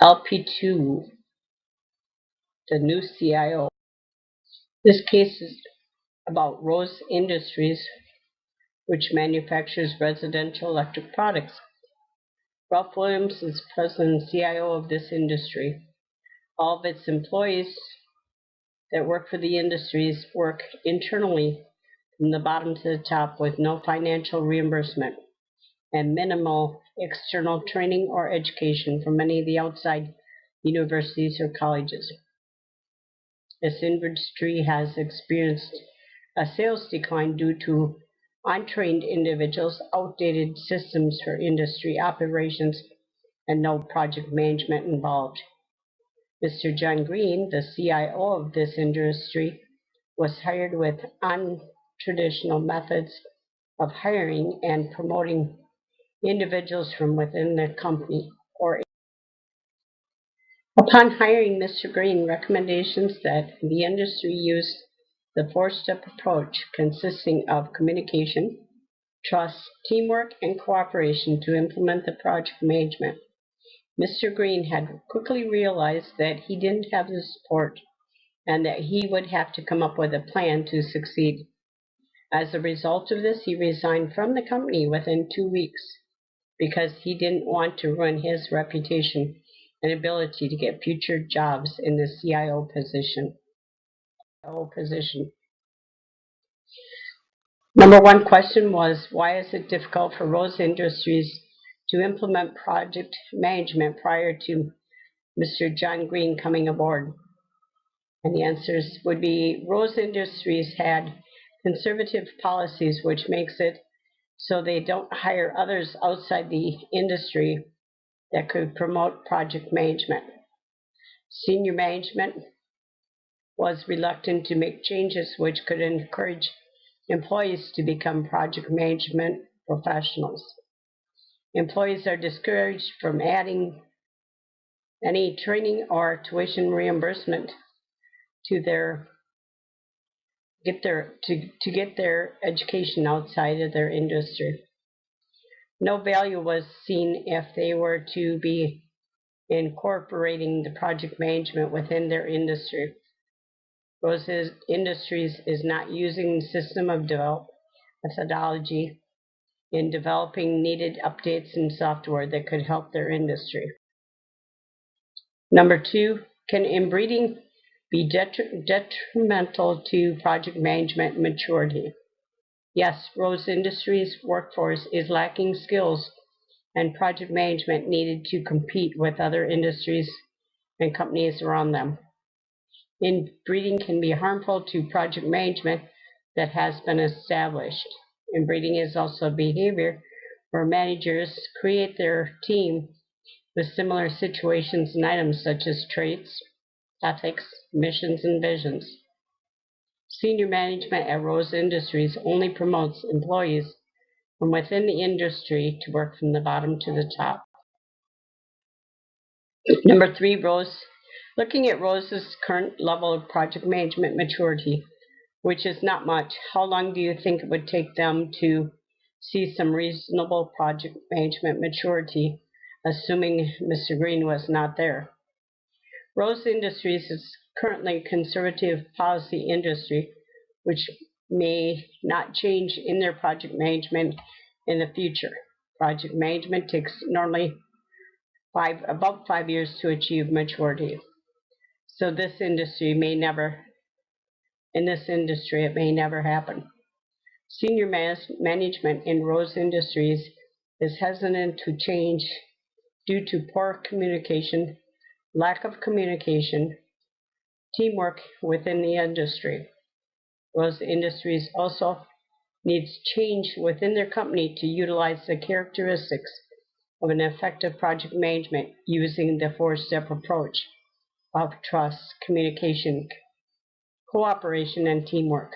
LP2, the new CIO. This case is about Rose Industries, which manufactures residential electric products. Ralph Williams is president and CIO of this industry. All of its employees that work for the industries work internally from the bottom to the top with no financial reimbursement and minimal external training or education from any of the outside universities or colleges. This industry has experienced a sales decline due to untrained individuals, outdated systems for industry operations, and no project management involved. Mr. John Green, the CIO of this industry, was hired with untraditional methods of hiring and promoting individuals from within the company. Upon hiring Mr. Green, recommendations that the industry use the four-step approach consisting of communication, trust, teamwork, and cooperation to implement the project management. Mr. Green had quickly realized that he didn't have the support and that he would have to come up with a plan to succeed. As a result of this, he resigned from the company within 2 weeks because he didn't want to ruin his reputation and ability to get future jobs in the CIO position. Number one question was, why is it difficult for Rose Industries to implement project management prior to Mr. John Green coming aboard? And the answers would be Rose Industries had conservative policies, which makes it so they don't hire others outside the industry that could promote project management. Senior management was reluctant to make changes which could encourage employees to become project management professionals. Employees are discouraged from adding any training or tuition reimbursement to get their education outside of their industry. No value was seen if they were to be incorporating the project management within their industry. Rose Industries is not using the system of methodology in developing needed updates in software that could help their industry. Number two, can inbreeding be detrimental to project management maturity? Yes, Rose Industries' workforce is lacking skills and project management needed to compete with other industries and companies around them. Inbreeding can be harmful to project management that has been established. Inbreeding is also behavior where managers create their team with similar situations and items such as traits, ethics, missions, and visions. Senior management at Rose Industries only promotes employees from within the industry to work from the bottom to the top. Number three, Rose. Looking at Rose's current level of project management maturity, which is not much, how long do you think it would take them to see some reasonable project management maturity, assuming Mr. Green was not there? Rose Industries is currently a conservative policy industry, which may not change in their project management in the future. Project management takes normally about 5 years to achieve maturity. So in this industry, it may never happen. Senior management in Rose Industries is hesitant to change due to poor communication, lack of communication, teamwork within the industry. Rose Industries also needs change within their company to utilize the characteristics of an effective project management using the four-step approach of trust, communication, cooperation, and teamwork.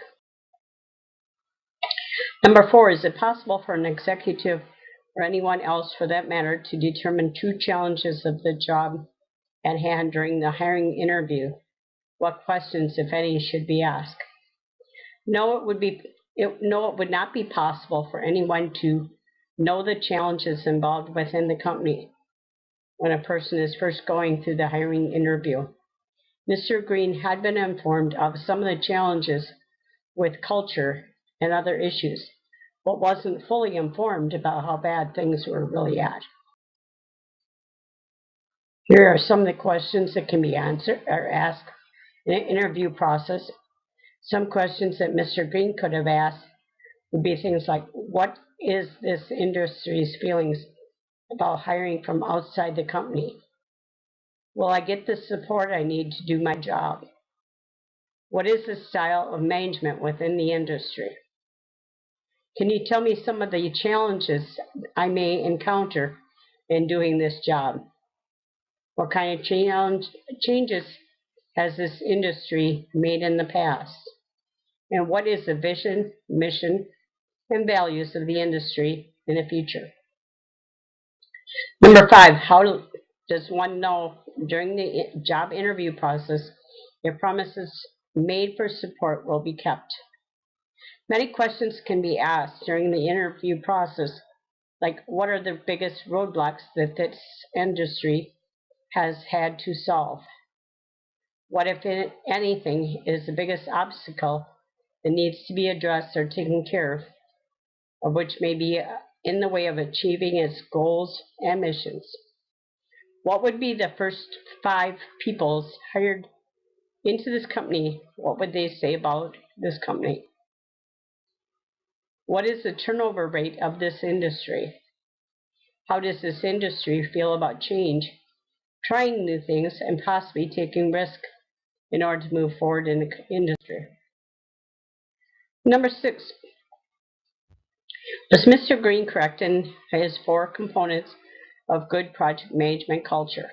Number four, is it possible for an executive or anyone else for that matter to determine true challenges of the job at hand during the hiring interview? What questions, if any, should be asked? No, it would not be possible for anyone to know the challenges involved within the company. when a person is first going through the hiring interview. Mr. Green had been informed of some of the challenges with culture and other issues, but wasn't fully informed about how bad things were really at. Here are some of the questions that can be answered or asked in an interview process. Some questions that Mr. Green could have asked would be things like, what is this industry's feelings about hiring from outside the company? Will I get the support I need to do my job? What is the style of management within the industry? Can you tell me some of the challenges I may encounter in doing this job? What kind of changes has this industry made in the past? And what is the vision, mission, and values of the industry in the future? Number 5, how does one know during the job interview process if promises made for support will be kept? Many questions can be asked during the interview process, like what are the biggest roadblocks that this industry has had to solve? What, if anything, is the biggest obstacle that needs to be addressed or taken care of which may be in the way of achieving its goals and missions? What would be the first 5 people hired into this company? What would they say about this company? What is the turnover rate of this industry? How does this industry feel about change, trying new things, and possibly taking risk in order to move forward in the industry? Number 6, was Mr. Green correct in his 4 components of good project management culture?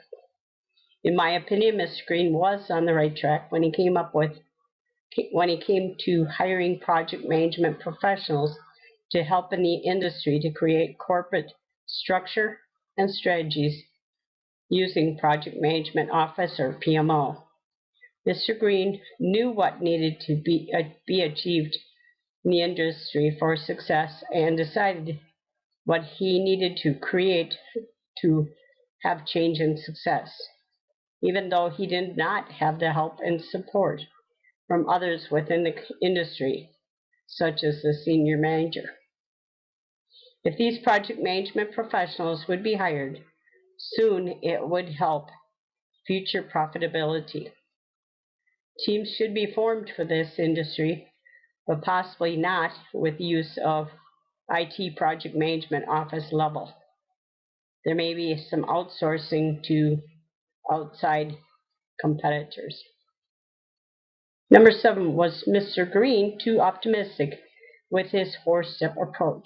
In my opinion, Mr. Green was on the right track when he came to hiring project management professionals to help in the industry to create corporate structure and strategies using Project Management Office or PMO. Mr. Green knew what needed to be achieved in the industry for success and decided what he needed to create to have change and success, even though he did not have the help and support from others within the industry, such as the senior manager. If these project management professionals would be hired, soon it would help future profitability. Teams should be formed for this industry, but possibly not with use of IT project management office level. There may be some outsourcing to outside competitors. Number 7, was Mr. Green too optimistic with his 4-step approach?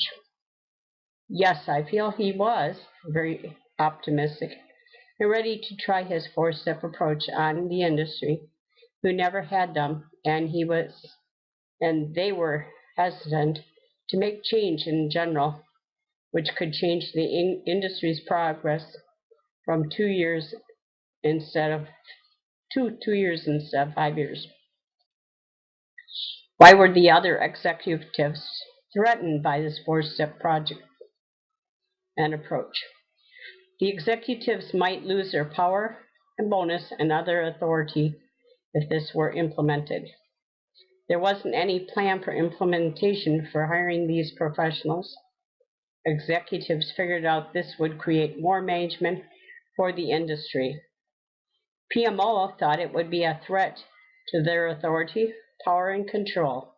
Yes, I feel he was very optimistic and ready to try his 4-step approach on the industry who never had them, and they were hesitant to make change in general, which could change the industry's progress from 2 years instead of 5 years. Why were the other executives threatened by this 4-step project and approach? The executives might lose their power and bonus and other authority if this were implemented. There wasn't any plan for implementation for hiring these professionals. Executives figured out this would create more management for the industry. PMO thought it would be a threat to their authority, power, and control.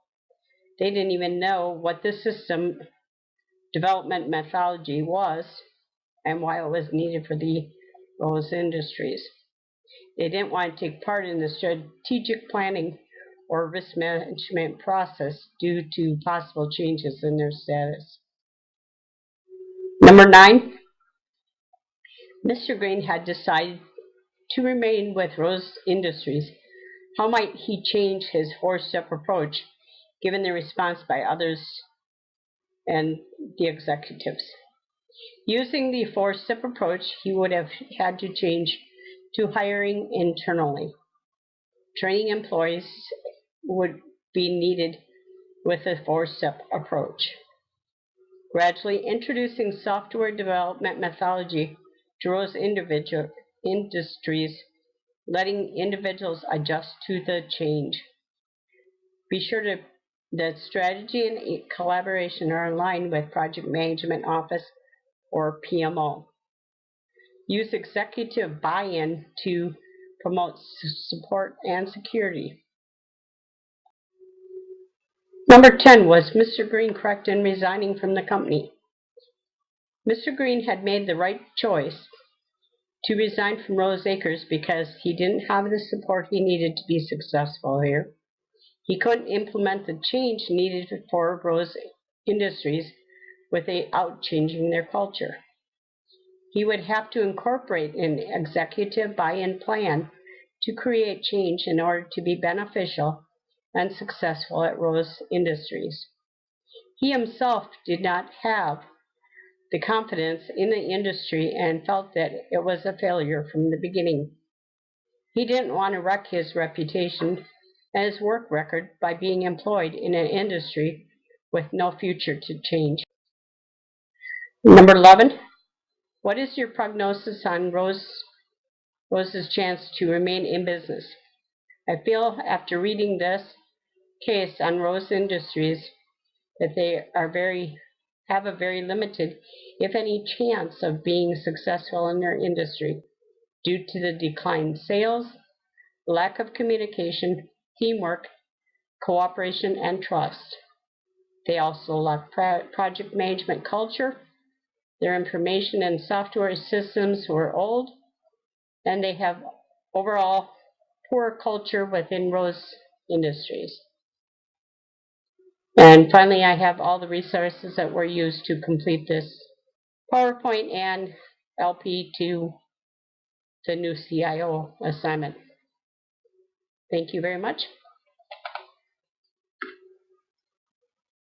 They didn't even know what the system development methodology was and why it was needed for those industries. They didn't want to take part in the strategic planning or risk management process due to possible changes in their status. Number 9, Mr. Green had decided to remain with Rose Industries. How might he change his 4-step approach given the response by others and the executives? Using the 4-step approach, he would have had to change to hiring internally. Training employees would be needed with a 4-step approach. Gradually introducing software development methodology to Rose Industries, letting individuals adjust to the change. Be sure that strategy and collaboration are aligned with Project Management Office or PMO. Use executive buy-in to promote support and security. Number 10, was Mr. Green correct in resigning from the company? Mr. Green had made the right choice to resign from Rose Acres because he didn't have the support he needed to be successful here. He couldn't implement the change needed for Rose Industries without changing their culture. He would have to incorporate an executive buy-in plan to create change in order to be beneficial and successful at Rose Industries. He himself did not have the confidence in the industry and felt that it was a failure from the beginning. He didn't want to wreck his reputation and his work record by being employed in an industry with no future to change. Number 11, what is your prognosis on Rose's chance to remain in business? I feel after reading this case on Rose Industries that they have a very limited, if any, chance of being successful in their industry due to the declined sales, lack of communication, teamwork, cooperation, and trust. They also lack project management culture. Their information and software systems were old, and they have overall poor culture within Rose Industries. And finally, I have all the resources that were used to complete this PowerPoint and LP to the new CIO assignment. Thank you very much.